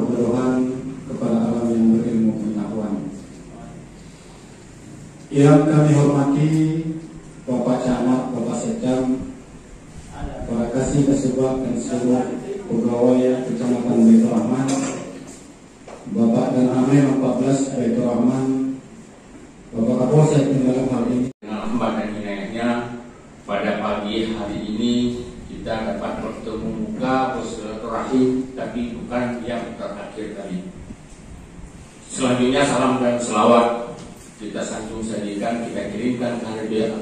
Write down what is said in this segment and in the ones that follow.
kebodohan kepada alam yang berilmu pengetahuan. Yang kami hormati Bapak Camat, Bapak Sekam, para kasih kesebab dan seluruh pegawai Kecamatan Baitur Rahman, Bapak dan Amir 14 Baitur Rahman, Bapak Kapolsek dalam hal ini. Dengan rahmat dan inayahnya, pada pagi hari ini kita dapat bertemu muka, bersilaturahim, tapi bukan yang terakhir kali. Selanjutnya salam dan selawat kita sanjung sajikan, kita kirimkan kehadiran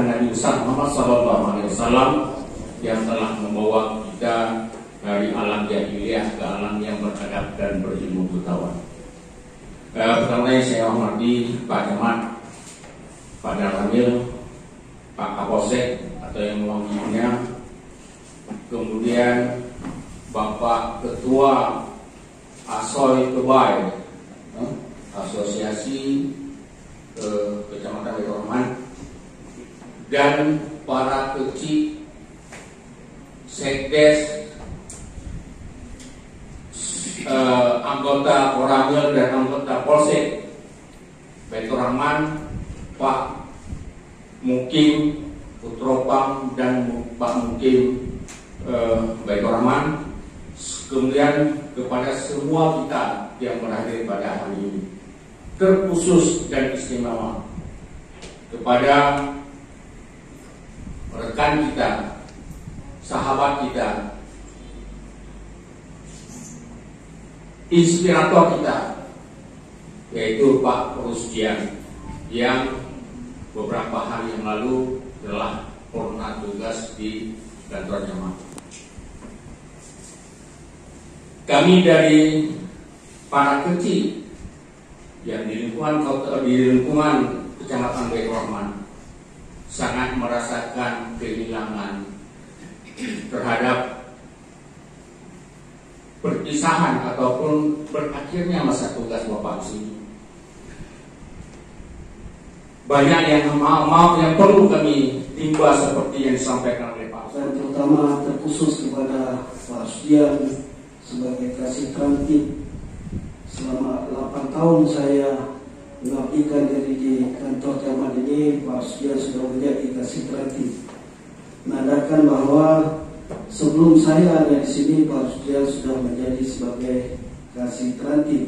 Nabi besar Muhammad SAW yang telah membawa kita dari alam jahiliyah ke alam yang beradab dan berilmu pengetahuan. Pertama saya hormati Pak Camat, Pak Darwil, Pak Kapolsek atau yang mewakilinya, kemudian Bapak Ketua Asoy Kebai, Asosiasi Kecamatan Baitur Rahman, dan para kecil sekdes, anggota Koramil dan anggota Polsek Baitur Rahman, Pak Mukim Putropam dan Pak Mukim Baitur Rahman, kemudian kepada semua kita yang berhadir pada hari ini, terkhusus dan istimewa kepada rekan kita, sahabat kita, inspirator kita, yaitu Pak Rusdian yang beberapa hari yang lalu telah purna tugas di kantor Camat. Kami dari para kecil yang di lingkungan Kecamatan Baitur Rahman sangat merasakan kehilangan terhadap perpisahan ataupun berakhirnya masa tugas Bapak sini. Banyak yang yang perlu kami timba seperti yang disampaikan oleh Pak. Dan terutama terkhusus kepada Pak Rusdian sebagai kasih transit. Selama 8 tahun saya mengabdikan diri di kantor camat ini, Pak Rusdian sudah menjadi kasih transit. Menandakan bahwa sebelum saya ada di sini, Pak Rusdian sudah menjadi sebagai kasih transit.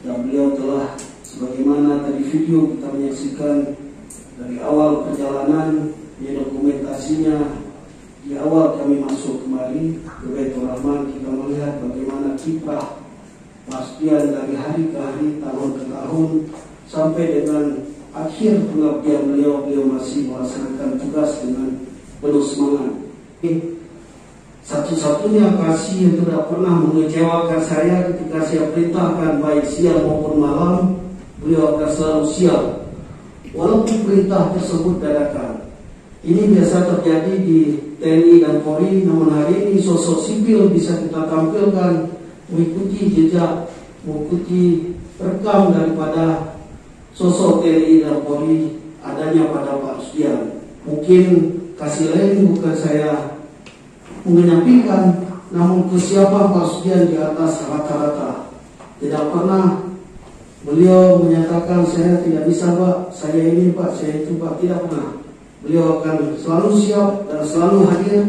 Dan beliau telah, sebagaimana tadi video kita menyaksikan dari awal perjalanan, di dokumentasinya, di awal kami masuk kemari ke Baitur Rahman, kita melihat bagaimana kiprah Pak Rusdian dari hari ke hari, tahun ke tahun, sampai dengan akhir pengabdian beliau masih melaksanakan tugas dengan penuh semangat. Satu-satunya kasih yang tidak pernah mengecewakan saya ketika saya perintahkan baik siang maupun malam, beliau akan selalu siap walaupun perintah tersebut dadakan. Ini biasa terjadi di TNI dan Polri, namun hari ini sosok sipil bisa kita tampilkan mengikuti jejak, mengikuti rekam daripada sosok TNI dan Polri adanya pada Pak Rusdian. Mungkin kasih lain bukan saya menyampaikan, namun kesiapan Pak Rusdian di atas rata-rata. Tidak pernah beliau menyatakan saya tidak bisa Pak, saya ini Pak, saya itu Pak, tidak pernah. Beliau akan selalu siap dan selalu hadir,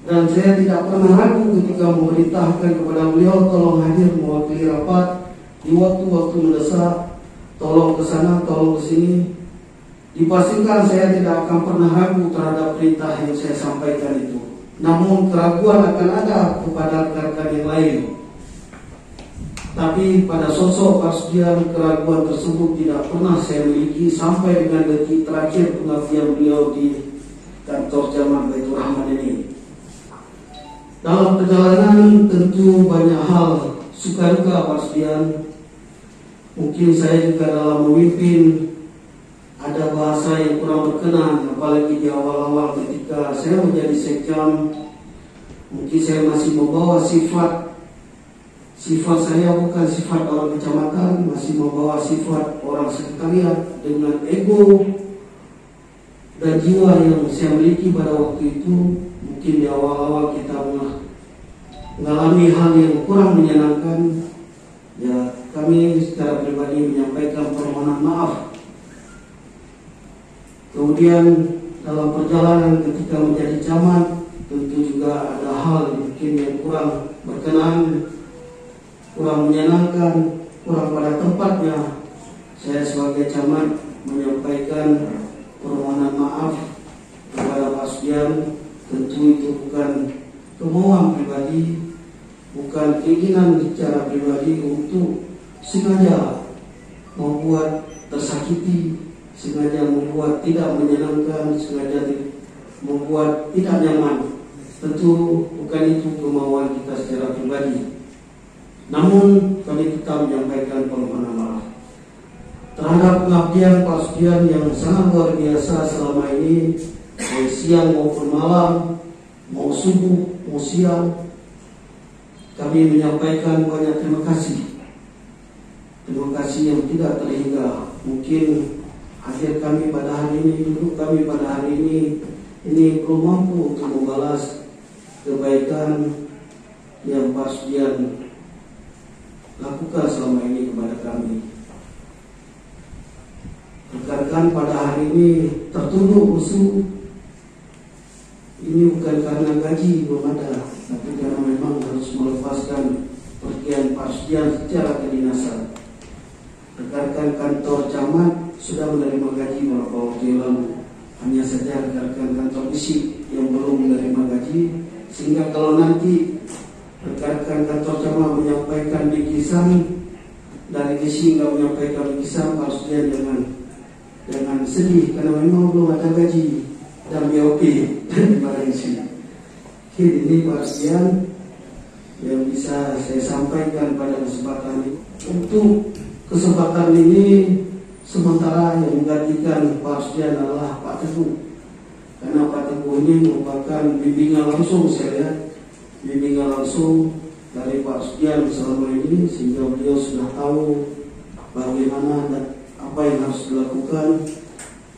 dan saya tidak pernah ragu ketika memerintahkan kepada beliau tolong hadir mewakili rapat di waktu-waktu mendesak, tolong ke sana, tolong ke sini. Dipastikan saya tidak akan pernah ragu terhadap perintah yang saya sampaikan itu. Namun keraguan akan ada kepada rekan-rekan yang lain. Tapi pada sosok Pak Rusdian, keraguan tersebut tidak pernah saya miliki sampai dengan detik terakhir pengabdian beliau di kantor Camat Baitur Rahman ini. Dalam perjalanan tentu banyak hal suka duka Pak Rusdian. Mungkin saya juga dalam memimpin ada bahasa yang kurang berkenan, apalagi di awal-awal ketika saya menjadi sekjam. Mungkin saya masih membawa sifat saya bukan sifat orang kecamatan, masih membawa sifat orang sekretariat dengan ego dan jiwa yang saya miliki pada waktu itu. Mungkin di awal-awal kita mengalami hal yang kurang menyenangkan, ya kami secara pribadi menyampaikan permohonan maaf. Kemudian dalam perjalanan ketika menjadi camat, tentu juga ada hal mungkin yang kurang berkenan, kurang menyenangkan, kurang pada tempatnya. Saya sebagai camat menyampaikan permohonan maaf kepada Pak Sudian. Tentu itu bukan kemauan pribadi, bukan keinginan secara pribadi untuk sengaja membuat tersakiti, sengaja membuat tidak menyenangkan, sengaja membuat tidak nyaman. Tentu bukan itu kemauan kita secara pribadi. Namun kami tetap menyampaikan permohonan maaf terhadap pengabdian Pak Sudian yang sangat luar biasa selama ini, baik siang maupun malam, mau subuh, mau siang. Kami menyampaikan banyak terima kasih. Terima kasih yang tidak terhingga. Mungkin akhir kami pada hari ini, duduk kami pada hari ini belum mampu untuk membalas kebaikan yang Pak Sudian lakukan selama ini kepada kami. Rekan-rekan pada hari ini tertunduk usul. Ini bukan karena gaji belum ada, tapi karena memang harus melepaskan pergian Pak Sudian secara kedinasan. Rekan-rekan kantor camat sudah menerima gaji beberapa waktu yang lalu. Hanya saja rekan-rekan kantor isi yang belum menerima gaji, sehingga kalau nanti rekan-rekan kantor camat menyampaikan bikisan dari isi nggak menyampaikan bikisan, Pak Sudian jangan sedih karena memang belum ada gaji dan BOP dari Malaysia. Ini Pak Sudian yang bisa saya sampaikan pada kesempatan ini. Untuk kesempatan ini sementara yang menggantikan Pak Sudian adalah Pak Teguh, karena Pak Teguh ini merupakan bimbingan langsung saya, bimbingan langsung dari Pak Sudian selama ini, sehingga beliau sudah tahu bagaimana dan apa yang harus dilakukan.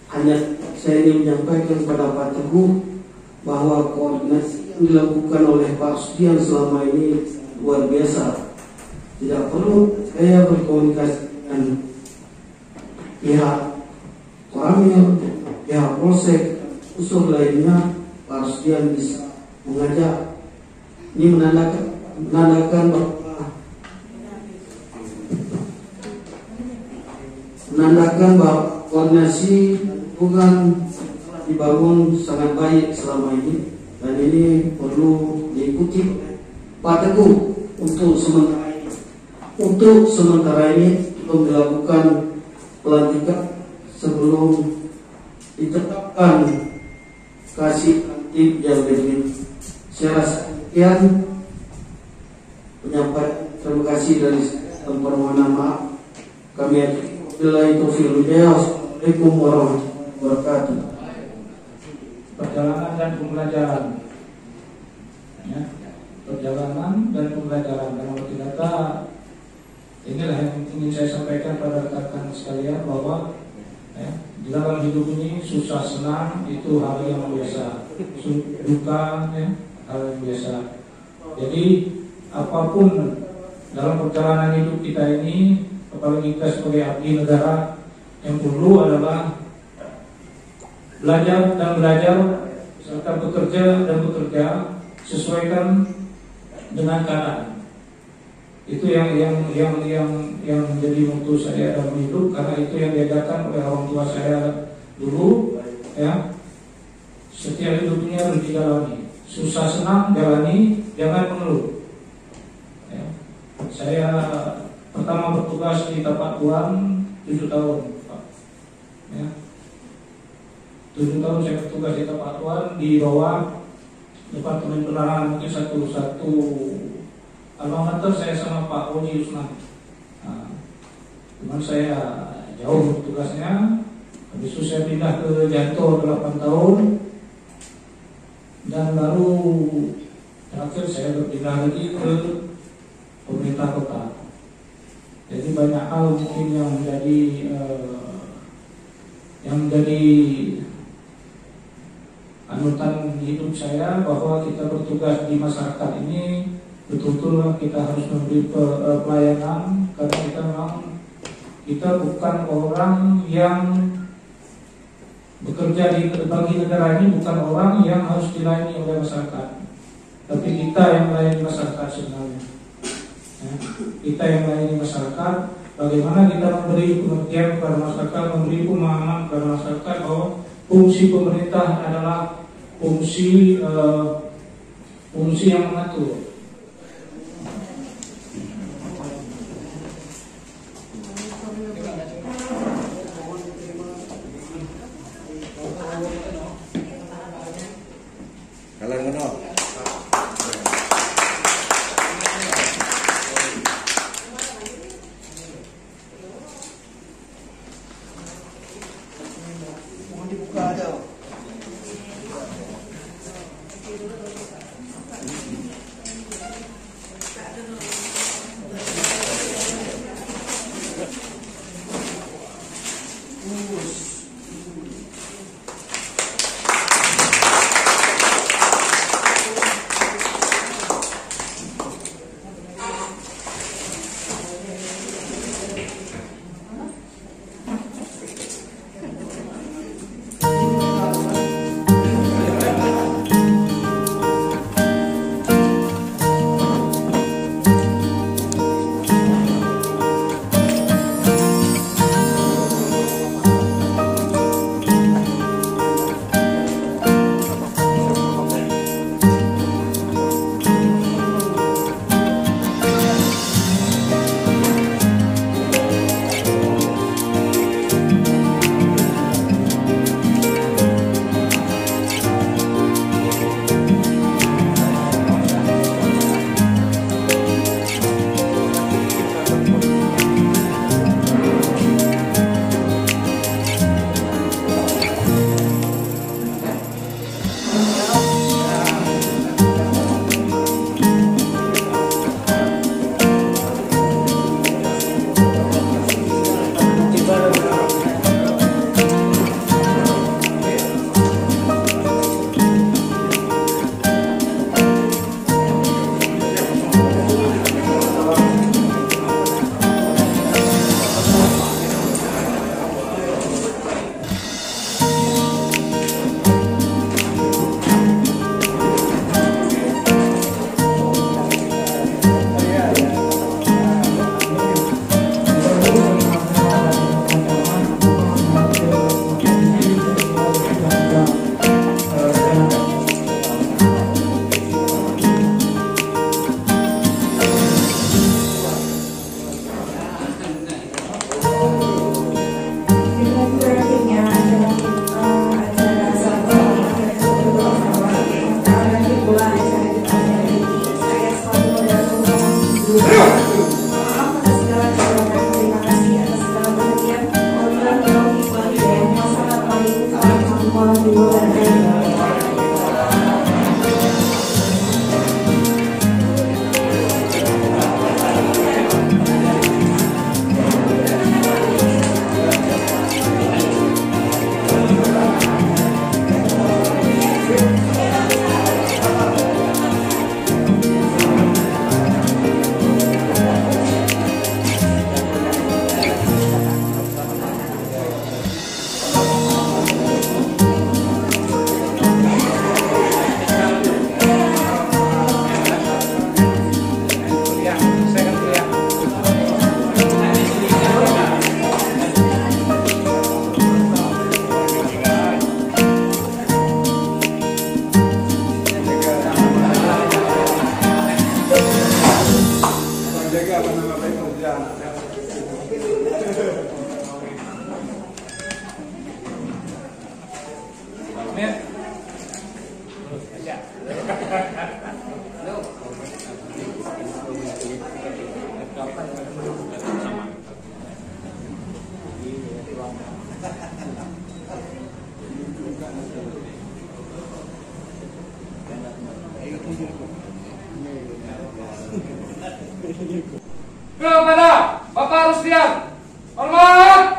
Hanya saya ingin menyampaikan kepada Pak Teguh bahwa koordinasi yang dilakukan oleh Pak Sudian selama ini luar biasa. Tidak perlu saya berkomunikasi dengan pihak Koramil, pihak Polsek, unsur lainnya. Pak Sudian bisa mengajak. Ini menandakan bahwa koordinasi hubungan dibangun sangat baik selama ini, dan ini perlu diikuti Pak Teguh. Untuk sementara ini belum dilakukan pelantikan sebelum ditetapkan kasih aktif yang lebih. Saya rasa sekian penyampaian. Terima kasih dari saya, permohonan maaf kami akhiri. Assalamualaikum warahmatullahi wabarakatuh. Perjalanan dan pembelajaran, ya, perjalanan dan pembelajaran. Dan arti kata inilah yang ingin saya sampaikan pada rekan-rekan sekalian, bahwa ya, di dalam hidup ini susah senang itu hal yang biasa, duka ya, hal yang biasa. Jadi apapun dalam perjalanan hidup kita ini, apalagi kita sebagai abdi negara, yang perlu adalah belajar dan belajar, serta bekerja dan bekerja sesuaikan dengan keadaan. Itu yang menjadi motto saya dalam hidup, karena itu yang diajarkan oleh orang tua saya dulu. Ya, setiap hidup ini harus dijalani, susah senang jalani, jangan mengeluh. Ya. Saya pertama bertugas di Tapak Tuan 7 tahun, Pak. Ya. 7 tahun saya bertugas di Tapak Tuan di bawah Departemen Penerangan. Mungkin satu alma mater saya sama Pak Oji Usman. Nah, cuman saya jauh tugasnya. Habis itu saya pindah ke Janto 8 tahun, dan baru terakhir saya berpindah lagi ke pemerintah kota. Jadi banyak hal mungkin yang menjadi anutan hidup saya, bahwa kita bertugas di masyarakat ini betul-betul kita harus memberi pelayanan, karena kita bukan orang yang bekerja bagi negara ini, bukan orang yang harus dilayani oleh masyarakat, tapi kita yang melayani masyarakat sebenarnya. Ya, kita yang melayani masyarakat. Bagaimana kita memberi pengertian kepada masyarakat, memberi pemahaman kepada masyarakat bahwa fungsi pemerintah adalah fungsi yang mengatur. Kepada Bapak Rusdian, hormat.